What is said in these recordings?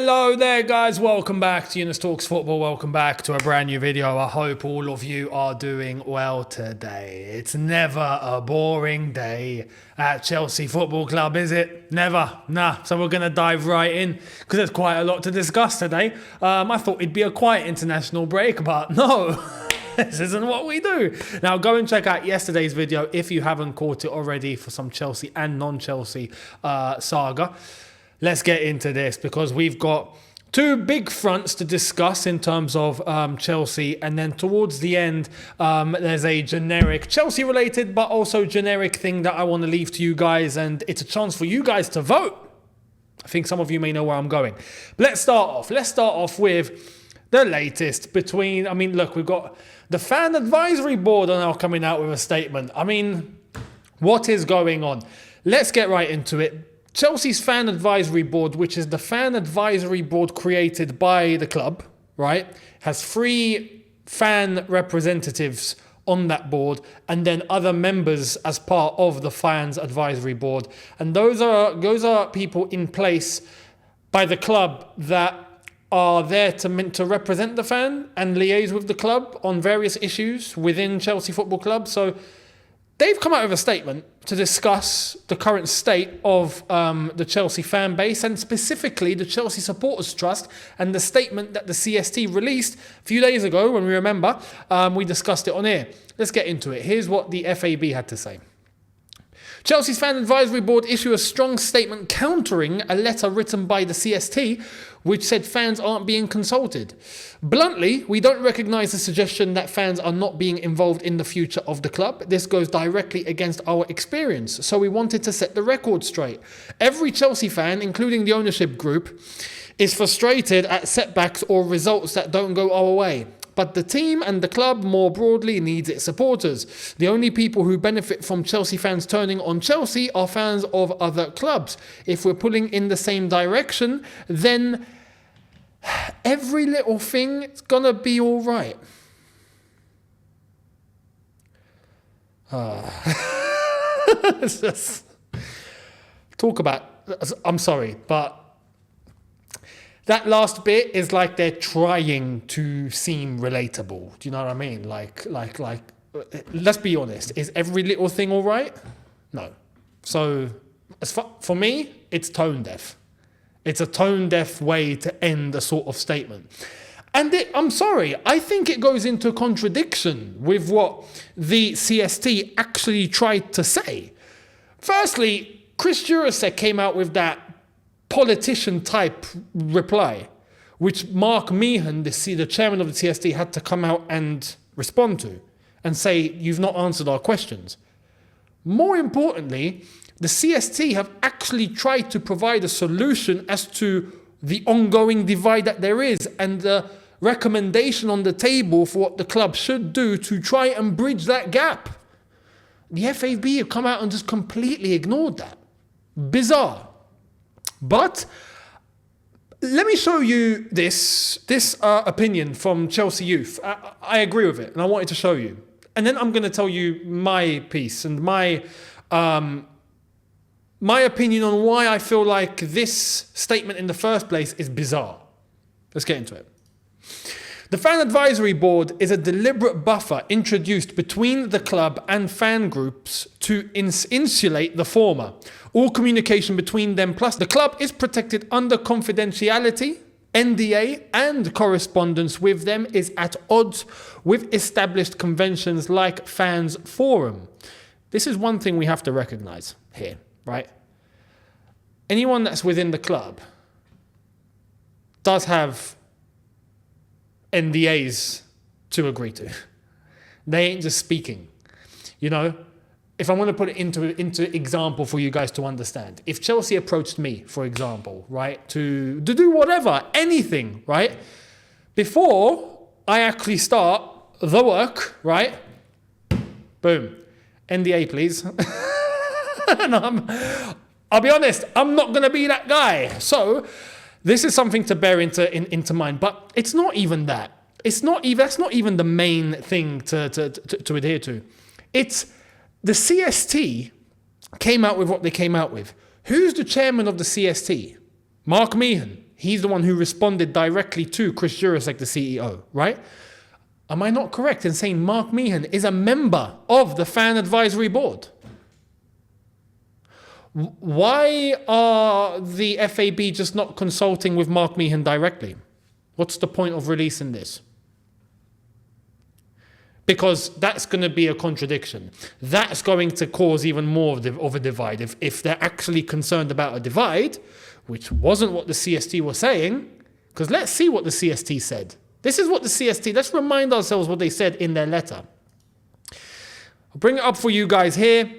Hello there guys, welcome back to Younes Talks Football, welcome back to a brand new video. I hope all of you are doing well today. It's never a boring day at Chelsea Football Club, is it? Never, nah. So we're going to dive right in because there's quite a lot to discuss today. I thought it'd be a quiet international break, but no. This isn't what we do. Now go and check out yesterday's video if you haven't caught it already for some Chelsea and non-Chelsea saga. Let's get into this because we've got two big fronts to discuss in terms of Chelsea, and then towards the end there's a generic Chelsea related but also generic thing that I want to leave to you guys, and it's a chance for you guys to vote. I think some of you may know where I'm going. But let's start off with the latest between, look, we've got the fan advisory board are now coming out with a statement. What is going on? Let's get right into it. Chelsea's fan advisory board, which is the fan advisory board created by the club, right, has 3 fan representatives on that board and then other members as part of the fans advisory board. And those are people in place by the club that are there to represent the fan and liaise with the club on various issues within Chelsea Football Club. So they've come out with a statement to discuss the current state of the Chelsea fan base and specifically the Chelsea Supporters Trust and the statement that the CST released a few days ago when we remember. We discussed it on air. Let's get into it. Here's what the FAB had to say. Chelsea's Fan Advisory Board issued a strong statement countering a letter written by the CST which said fans aren't being consulted. Bluntly, we don't recognise the suggestion that fans are not being involved in the future of the club. This goes directly against our experience, so we wanted to set the record straight. Every Chelsea fan, including the ownership group, is frustrated at setbacks or results that don't go our way. But the team and the club more broadly needs its supporters. The only people who benefit from Chelsea fans turning on Chelsea are fans of other clubs. If we're pulling in the same direction, then every little thing is going to be all right. It's just, talk about, I'm sorry, but that last bit is like they're trying to seem relatable. Do you know what I mean? Like, let's be honest. Is every little thing all right? No. So, for me, it's tone deaf. It's a tone deaf way to end a sort of statement. And I'm sorry, I think it goes into contradiction with what the CST actually tried to say. Firstly, Chris Jurasek came out with that politician type reply, which Mark Meehan, the chairman of the CST, had to come out and respond to and say, you've not answered our questions. More importantly, the CST have actually tried to provide a solution as to the ongoing divide that there is and the recommendation on the table for what the club should do to try and bridge that gap. The FAB have come out and just completely ignored that. Bizarre. But let me show you this opinion from Chelsea Youth. I agree with it, and I wanted to show you. And then I'm going to tell you my piece and my opinion on why I feel like this statement in the first place is bizarre. Let's get into it. The Fan Advisory Board is a deliberate buffer introduced between the club and fan groups to insulate the former. All communication between them plus the club is protected under confidentiality, NDA, and correspondence with them is at odds with established conventions like Fans Forum. This is one thing we have to recognize here, right? Anyone that's within the club does have NDAs to agree to. They ain't just speaking. You know, if I want to put it into example for you guys to understand, if Chelsea approached me, for example, right, to do whatever, anything, right, before I actually start the work, right, boom, NDA, please. And I'll be honest, I'm not going to be that guy. So this is something to bear into mind, but it's not even that. That's not even the main thing to adhere to. It's the CST came out with what they came out with. Who's the chairman of the CST? Mark Meehan. He's the one who responded directly to Chris Jurasek, the CEO, right? Am I not correct in saying Mark Meehan is a member of the fan advisory board? Why are the FAB just not consulting with Mark Meehan directly? What's the point of releasing this? Because that's going to be a contradiction. That's going to cause even more of a divide. If they're actually concerned about a divide, which wasn't what the CST was saying, because let's see what the CST said. This is what the CST, let's remind ourselves what they said in their letter. I'll bring it up for you guys here.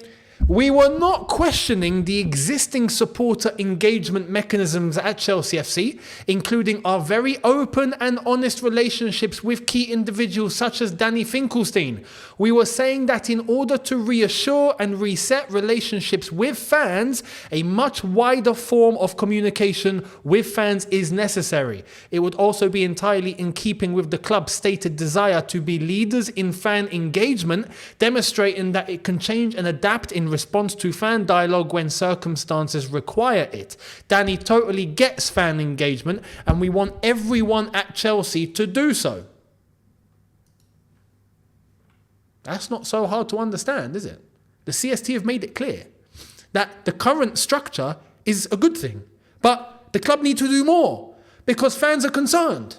We were not questioning the existing supporter engagement mechanisms at Chelsea FC, including our very open and honest relationships with key individuals such as Danny Finkelstein. We were saying that in order to reassure and reset relationships with fans, a much wider form of communication with fans is necessary. It would also be entirely in keeping with the club's stated desire to be leaders in fan engagement, demonstrating that it can change and adapt in response to fan dialogue when circumstances require it. Danny totally gets fan engagement, and we want everyone at Chelsea to do so. That's not so hard to understand, is it? The CST have made it clear that the current structure is a good thing, but the club need to do more because fans are concerned.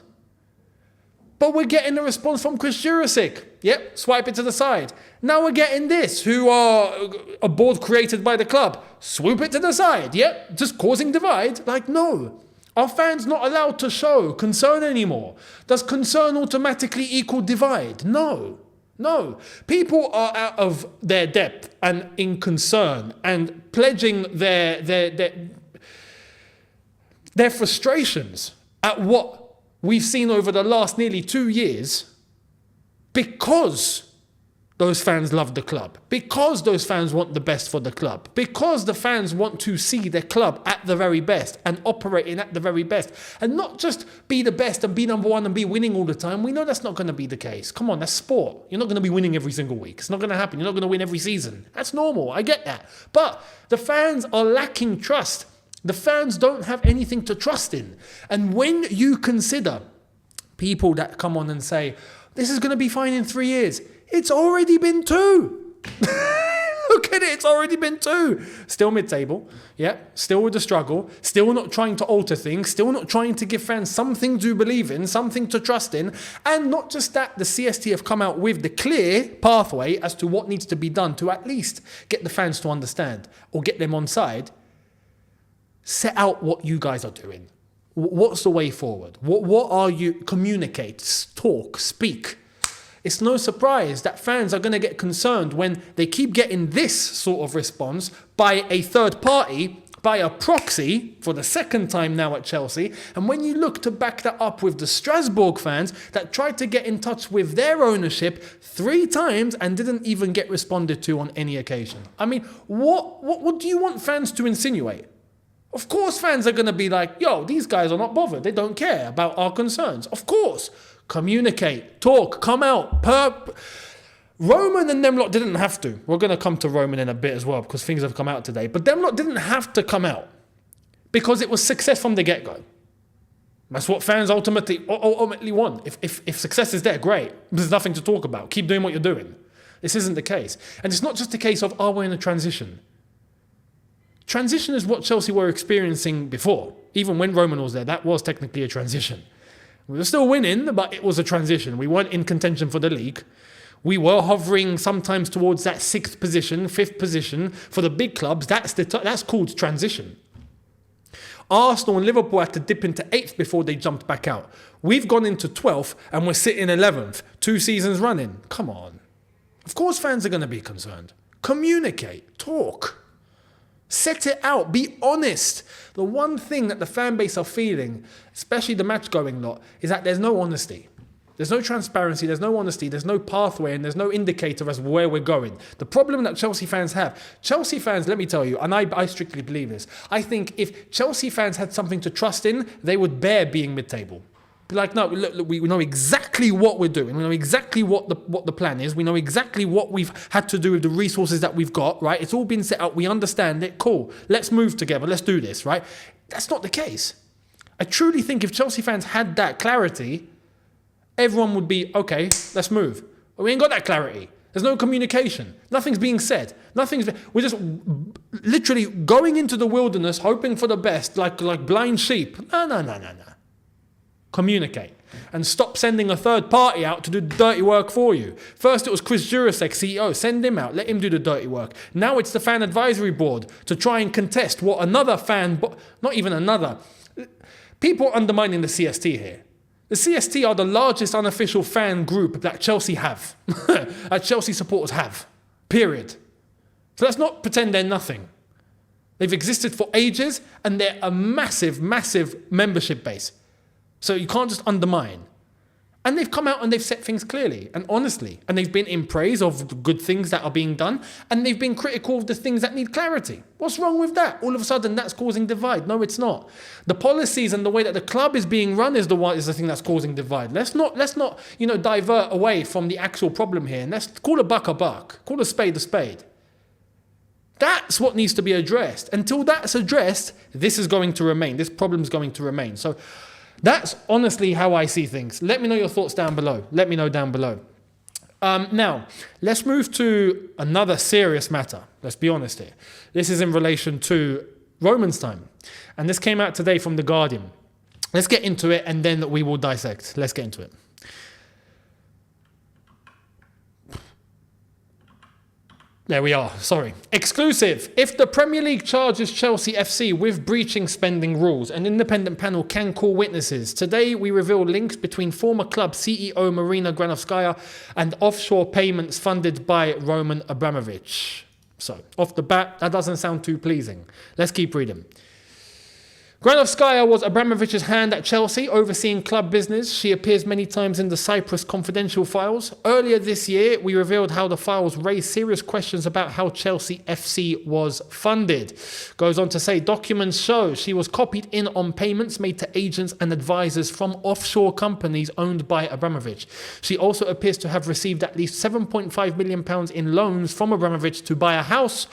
But we're getting a response from Chris Jurasek. Yep, swipe it to the side. Now we're getting this, who are a board created by the club. Swoop it to the side. Yep, just causing divide. Like, no. Are fans not allowed to show concern anymore? Does concern automatically equal divide? No. No. People are out of their depth and in concern and pledging their frustrations at what we've seen over the last nearly 2 years because those fans love the club, because those fans want the best for the club, because the fans want to see their club at the very best and operating at the very best and not just be the best and be number one and be winning all the time. We know that's not going to be the case. Come on, that's sport. You're not going to be winning every single week. It's not going to happen. You're not going to win every season. That's normal. I get that. But the fans are lacking trust. The fans don't have anything to trust in. And when you consider people that come on and say, this is going to be fine in 3 years, it's already been 2. Look at it, it's already been 2. Still mid-table, yeah, still with the struggle, still not trying to alter things, still not trying to give fans something to believe in, something to trust in. And not just that, the CST have come out with the clear pathway as to what needs to be done to at least get the fans to understand or get them on side. Set out what you guys are doing. What's the way forward? What are you? Communicate, talk, speak. It's no surprise that fans are going to get concerned when they keep getting this sort of response by a third party, by a proxy, for the second time now at Chelsea. And when you look to back that up with the Strasbourg fans that tried to get in touch with their ownership 3 times and didn't even get responded to on any occasion. I mean, what do you want fans to insinuate? Of course fans are going to be like, yo, these guys are not bothered. They don't care about our concerns. Of course. Communicate, talk, come out. Roman and them lot didn't have to. We're going to come to Roman in a bit as well because things have come out today. But them lot didn't have to come out because it was success from the get-go. That's what fans ultimately want. If success is there, great. There's nothing to talk about. Keep doing what you're doing. This isn't the case. And it's not just a case of, are we in a transition? Transition is what Chelsea were experiencing before. Even when Roman was there, that was technically a transition. We were still winning, but it was a transition. We weren't in contention for the league. We were hovering sometimes towards that 6th position, 5th position. For the big clubs, that's called transition. Arsenal and Liverpool had to dip into 8th before they jumped back out. We've gone into 12th and we're sitting 11th, 2 seasons running. Come on. Of course fans are going to be concerned. Communicate, talk. Set it out. Be honest. The one thing that the fan base are feeling, especially the match-going lot, is that there's no honesty. There's no transparency, there's no honesty, there's no pathway, and there's no indicator as where we're going. The problem that Chelsea fans have, Chelsea fans, let me tell you, and I strictly believe this, I think if Chelsea fans had something to trust in, they would bear being mid-table. Be like, no, look, we know exactly what we're doing. We know exactly what the plan is. We know exactly what we've had to do with the resources that we've got, right? It's all been set out. We understand it. Cool. Let's move together. Let's do this, right? That's not the case. I truly think if Chelsea fans had that clarity, everyone would be, okay, let's move. But we ain't got that clarity. There's no communication. Nothing's being said. We're just literally going into the wilderness, hoping for the best, like blind sheep. No. Communicate. And stop sending a third party out to do the dirty work for you. First it was Chris Jurasek, CEO. Send him out. Let him do the dirty work. Now it's the fan advisory board to try and contest what another fan, not even another. People are undermining the CST here. The CST are the largest unofficial fan group that Chelsea have. That Chelsea supporters have. Period. So let's not pretend they're nothing. They've existed for ages and they're a massive, massive membership base. So you can't just undermine. And they've come out and they've said things clearly and honestly. And they've been in praise of the good things that are being done. And they've been critical of the things that need clarity. What's wrong with that? All of a sudden that's causing divide. No, it's not. The policies and the way that the club is being run is the thing that's causing divide. Let's not, divert away from the actual problem here. And let's call a buck a buck. Call a spade a spade. That's what needs to be addressed. Until that's addressed, this is going to remain. This problem is going to remain. So that's honestly how I see things. Let me know your thoughts down below. Let me know down below. Now, let's move to another serious matter. Let's be honest here. This is in relation to Roman's time. And this came out today from The Guardian. Let's get into it and then we will dissect. Let's get into it. There we are. Sorry. Exclusive. If the Premier League charges Chelsea FC with breaching spending rules, an independent panel can call witnesses. Today, we reveal links between former club CEO Marina and offshore payments funded by Roman Abramovich. So, off the bat, that doesn't sound too pleasing. Let's keep reading. Granovskaya was Abramovich's hand at Chelsea, overseeing club business. She appears many times in the Cyprus confidential files. Earlier this year, we revealed how the files raised serious questions about how Chelsea FC was funded. Goes on to say, documents show she was copied in on payments made to agents and advisors from offshore companies owned by Abramovich. She also appears to have received at least £7.5 million in loans from Abramovich to buy a house,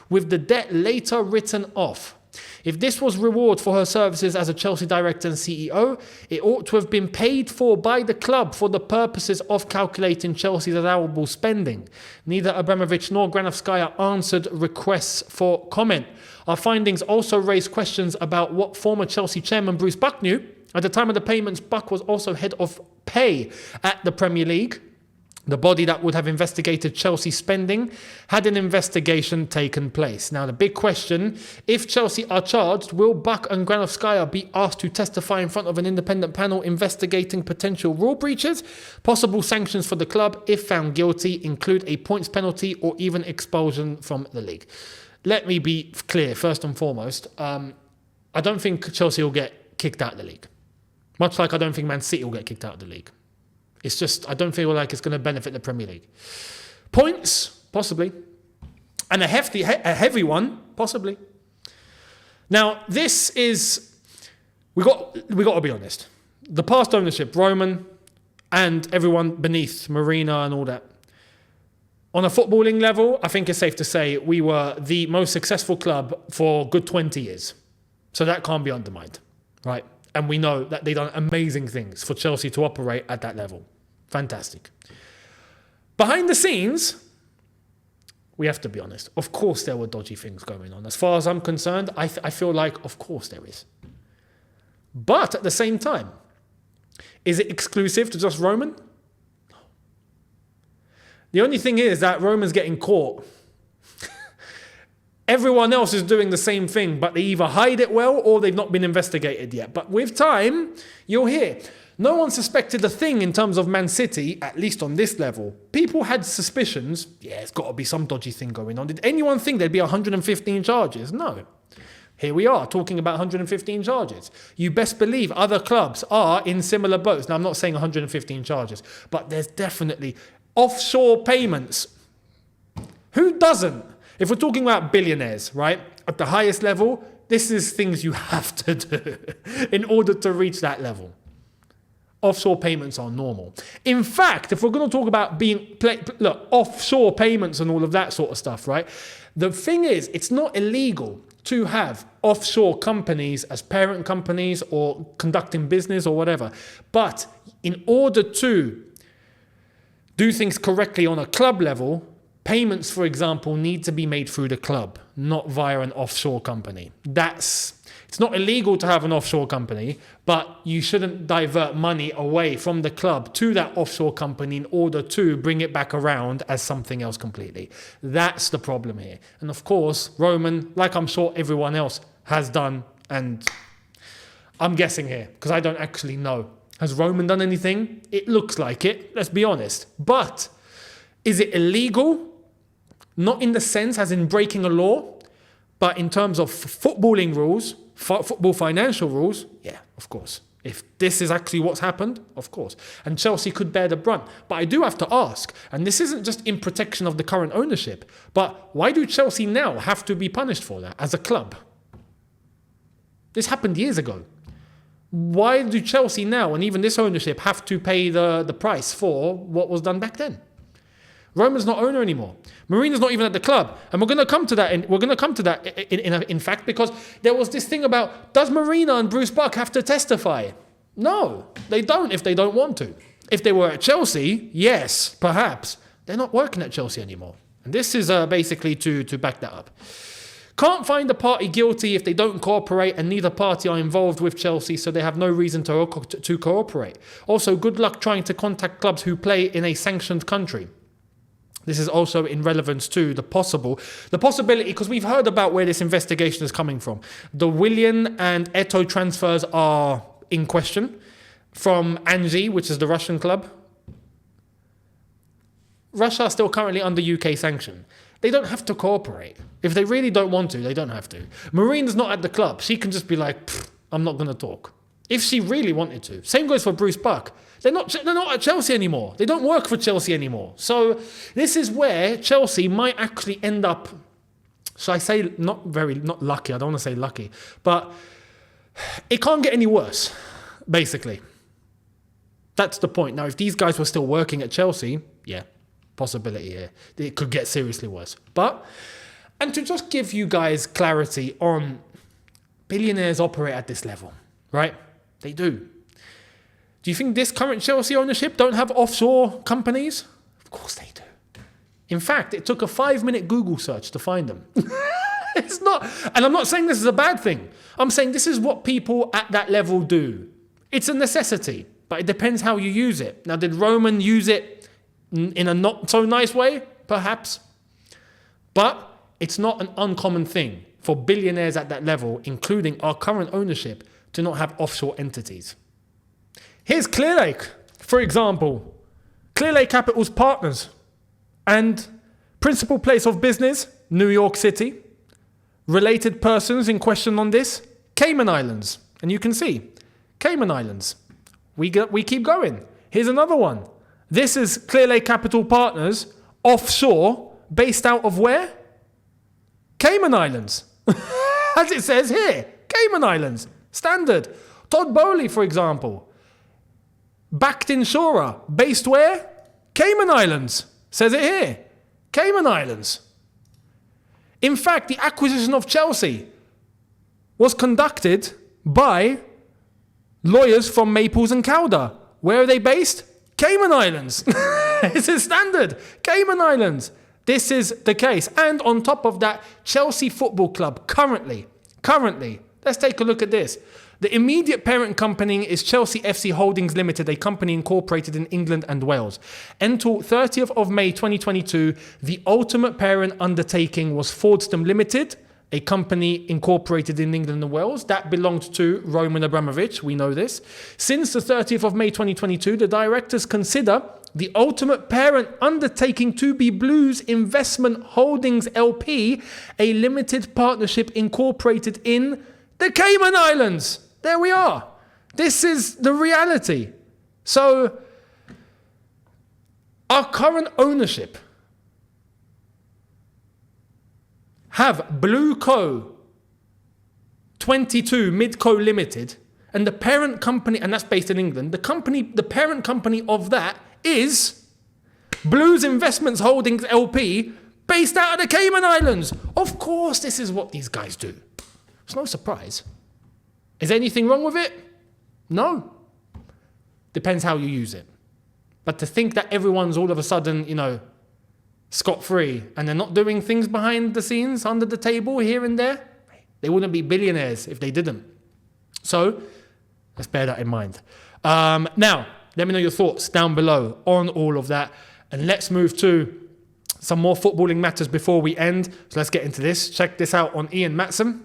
with the debt later written off. If this was reward for her services as a Chelsea director and CEO, it ought to have been paid for by the club for the purposes of calculating Chelsea's allowable spending. Neither Abramovich nor Granovskaya answered requests for comment. Our findings also raised questions about what former Chelsea chairman Bruce Buck knew. At the time of the payments, Buck was also head of pay at the Premier League. The body that would have investigated Chelsea spending had an investigation taken place. Now, the big question, if Chelsea are charged, will Buck and Granovskaya be asked to testify in front of an independent panel investigating potential rule breaches? Possible sanctions for the club, if found guilty, include a points penalty or even expulsion from the league. Let me be clear, first and foremost. I don't think Chelsea will get kicked out of the league. Much like I don't think Man City will get kicked out of the league. It's just, I don't feel like it's going to benefit the Premier League. Points, possibly. And a heavy one, possibly. Now, this is, we got to be honest. The past ownership, Roman and everyone beneath, Marina and all that. On a footballing level, I think it's safe to say we were the most successful club for a good 20 years. So that can't be undermined, right? And we know that they've done amazing things for Chelsea to operate at that level. Fantastic. Behind the scenes, we have to be honest. Of course there were dodgy things going on. As far as I'm concerned, I feel like, of course there is. But at the same time, is it exclusive to just Roman? No. The only thing is that Roman's getting caught. Everyone else is doing the same thing, but they either hide it well or they've not been investigated yet. But with time, you'll hear. No one suspected a thing in terms of Man City, at least on this level. People had suspicions. Yeah, it's got to be some dodgy thing going on. Did anyone think there'd be 115 charges? No. Here we are talking about 115 charges. You best believe other clubs are in similar boats. Now, I'm not saying 115 charges, but there's definitely offshore payments. Who doesn't? If we're talking about billionaires, right, at the highest level, this is things you have to do in order to reach that level. Offshore payments are normal. In fact, if we're going to talk about offshore payments and all of that sort of stuff, right? The thing is, it's not illegal. to have offshore companies as parent companies or conducting business or whatever. But in order to do things correctly on a club level, payments, for example, need to be made through the club, not via an offshore company. It's not illegal to have an offshore company, but you shouldn't divert money away from the club to that offshore company in order to bring it back around as something else completely. That's the problem here. And of course, Roman, like I'm sure everyone else has done, and I'm guessing here because I don't actually know. Has Roman done anything? It looks like it, let's be honest. But is it illegal? Not in the sense as in breaking a law, but in terms of footballing rules, football financial rules, yeah, of course. If this is actually what's happened, of course. And Chelsea could bear the brunt. But I do have to ask, and this isn't just in protection of the current ownership, but why do Chelsea now have to be punished for that as a club? This happened years ago. Why do Chelsea now, and even this ownership, have to pay the price for what was done back then? Roman's not owner anymore. Marina's not even at the club. And we're going to come to that. In fact, because there was this thing about, does Marina and Bruce Buck have to testify? No, they don't if they don't want to. If they were at Chelsea, yes, perhaps. They're not working at Chelsea anymore. And this is basically to back that up. Can't find a party guilty if they don't cooperate, and neither party are involved with Chelsea, so they have no reason to cooperate. Also, good luck trying to contact clubs who play in a sanctioned country. This is also in relevance to the possibility, because we've heard about where this investigation is coming from. The Willian and Eto'o transfers are in question from Anzhi, which is the Russian club. Russia are still currently under UK sanction. They don't have to cooperate. If they really don't want to, they don't have to. Marina's not at the club. She can just be like, I'm not going to talk. If she really wanted to. Same goes for Bruce Buck. They're not at Chelsea anymore. They don't work for Chelsea anymore. So this is where Chelsea might actually end up, so I say not lucky, I don't want to say lucky, but it can't get any worse, basically. That's the point. Now, if these guys were still working at Chelsea, yeah, possibility here. It could get seriously worse. And to just give you guys clarity on, billionaires operate at this level, right? They do. Do you think this current Chelsea ownership don't have offshore companies? Of course they do. In fact, it took a 5-minute Google search to find them. It's not, and I'm not saying this is a bad thing. I'm saying this is what people at that level do. It's a necessity, but it depends how you use it. Now, did Roman use it in a not so nice way? Perhaps. But it's not an uncommon thing for billionaires at that level, including our current ownership, to not have offshore entities. Here's Clearlake, for example. Clearlake Capital's partners and principal place of business, New York City. Related persons in question on this, Cayman Islands. And you can see, Cayman Islands. We keep going. Here's another one. This is Clearlake Capital Partners, offshore, based out of where? Cayman Islands. As it says here, Cayman Islands. Standard. Todd Bowley, for example. Backed insurer, based where? Cayman Islands. Says it here. Cayman Islands. In fact, the acquisition of Chelsea was conducted by lawyers from Maples and Calder. Where are they based? Cayman Islands. This is standard. Cayman Islands. This is the case. And on top of that, Chelsea Football Club currently, let's take a look at this. The immediate parent company is Chelsea FC Holdings Limited, a company incorporated in England and Wales. Until 30th of May 2022, the ultimate parent undertaking was Fordstam Limited, a company incorporated in England and Wales. That belonged to Roman Abramovich, we know this. Since the 30th of May 2022, the directors consider the ultimate parent undertaking to be Blues Investment Holdings LP, a limited partnership incorporated in the Cayman Islands. There we are. This is the reality. So, our current ownership have Blue Co. 22 Midco Limited, and the parent company, and that's based in England, the parent company of that is Blues Investments Holdings LP, based out of the Cayman Islands. Of course, this is what these guys do. It's no surprise. Is anything wrong with it? No. Depends how you use it. But to think that everyone's all of a sudden, scot-free and they're not doing things behind the scenes, under the table, here and there, they wouldn't be billionaires if they didn't. So, let's bear that in mind. Now, let me know your thoughts down below on all of that. And let's move to some more footballing matters before we end. So let's get into this. Check this out on Ian Maatsen.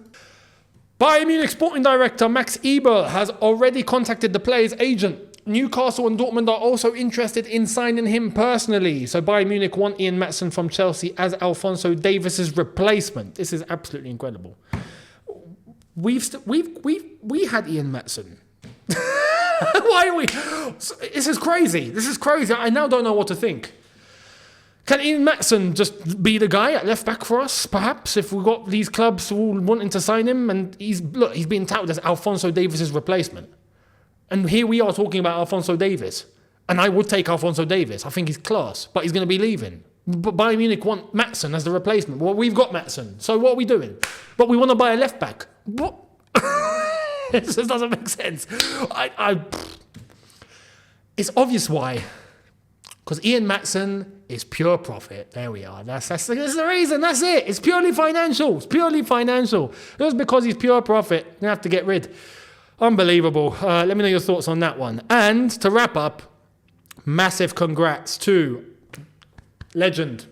Bayern Munich sporting director Max Eberl has already contacted the player's agent. Newcastle and Dortmund are also interested in signing him personally. So Bayern Munich want Ian Maatsen from Chelsea as Alphonso Davies's replacement. This is absolutely incredible. We had Ian Maatsen. Why are we? This is crazy. This is crazy. I now don't know what to think. Can Ian Maatsen just be the guy at left back for us, perhaps, if we've got these clubs all wanting to sign him? And he's being touted as Alphonso Davies's replacement. And here we are talking about Alphonso Davies. And I would take Alphonso Davies. I think he's class, but he's going to be leaving. But Bayern Munich want Maatsen as the replacement. Well, we've got Maatsen. So what are we doing? But we want to buy a left back. What? This just doesn't make sense. It's obvious why. Because Ian Maatsen is pure profit. There we are. That's the reason. That's it. It's purely financial. It's purely financial. Just because he's pure profit, you have to get rid. Unbelievable. Let me know your thoughts on that one. And to wrap up, massive congrats to legend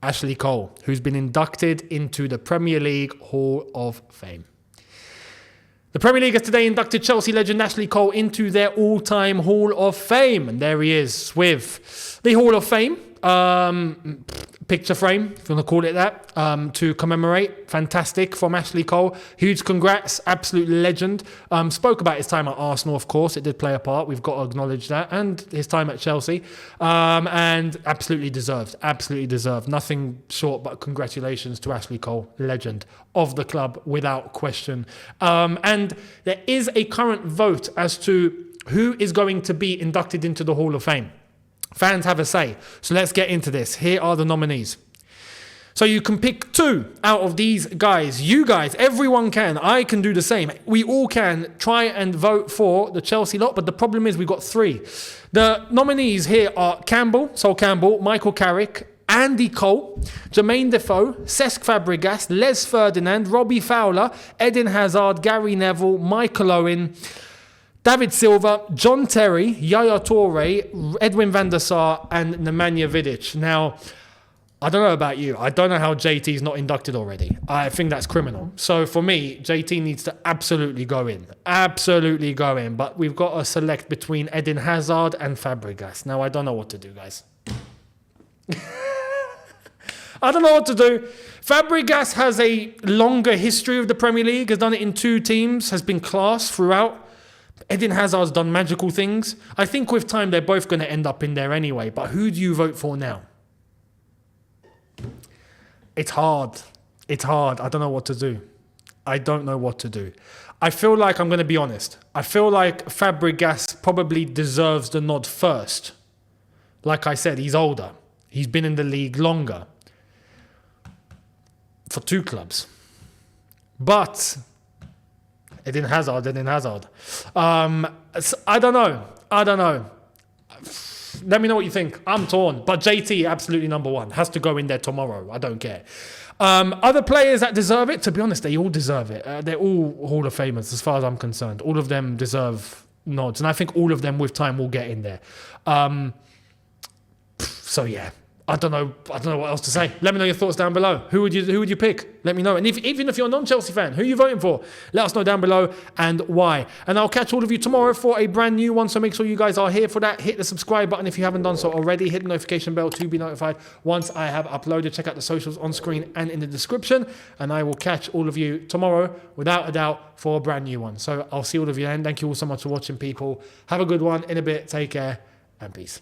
Ashley Cole, who's been inducted into the Premier League Hall of Fame. The Premier League has today inducted Chelsea legend Ashley Cole into their all-time Hall of Fame. And there he is with the Hall of Fame picture frame, if you want to call it that, to commemorate. Fantastic from Ashley Cole. Huge congrats. Absolute legend. Spoke about his time at Arsenal, of course. It did play a part. We've got to acknowledge that. And his time at Chelsea. And absolutely deserved. Absolutely deserved. Nothing short but congratulations to Ashley Cole, legend of the club without question. And there is a current vote as to who is going to be inducted into the Hall of Fame. Fans have a say. So let's get into this. Here are the nominees. So you can pick 2 out of these guys. You guys, everyone can. I can do the same. We all can try and vote for the Chelsea lot, but the problem is we've got 3. The nominees here are Sol Campbell, Michael Carrick, Andy Cole, Jermaine Defoe, Cesc Fabregas, Les Ferdinand, Robbie Fowler, Eden Hazard, Gary Neville, Michael Owen, David Silva, John Terry, Yaya Toure, Edwin van der Sar, and Nemanja Vidic. Now, I don't know about you. I don't know how JT's not inducted already. I think that's criminal. So for me, JT needs to absolutely go in. Absolutely go in. But we've got to select between Eden Hazard and Fabregas. Now, I don't know what to do, guys. I don't know what to do. Fabregas has a longer history of the Premier League, has done it in 2 teams, has been class throughout. Eden Hazard's done magical things. I think with time, they're both going to end up in there anyway. But who do you vote for now? It's hard. It's hard. I don't know what to do. I don't know what to do. I feel like, I'm going to be honest, I feel like Fabregas probably deserves the nod first. Like I said, he's older. He's been in the league longer. For 2 clubs. But Eden Hazard. I don't know. Let me know what you think. I'm torn. But JT, absolutely number 1. Has to go in there tomorrow. I don't care. Other players that deserve it, to be honest, they all deserve it. They're all Hall of Famers as far as I'm concerned. All of them deserve nods. And I think all of them with time will get in there. So yeah. I don't know what else to say. Let me know your thoughts down below. Who would you pick? Let me know. And even if you're a non-Chelsea fan, who are you voting for? Let us know down below and why. And I'll catch all of you tomorrow for a brand new one. So make sure you guys are here for that. Hit the subscribe button if you haven't done so already. Hit the notification bell to be notified once I have uploaded. Check out the socials on screen and in the description. And I will catch all of you tomorrow, without a doubt, for a brand new one. So I'll see all of you then. Thank you all so much for watching, people. Have a good one. In a bit. Take care and peace.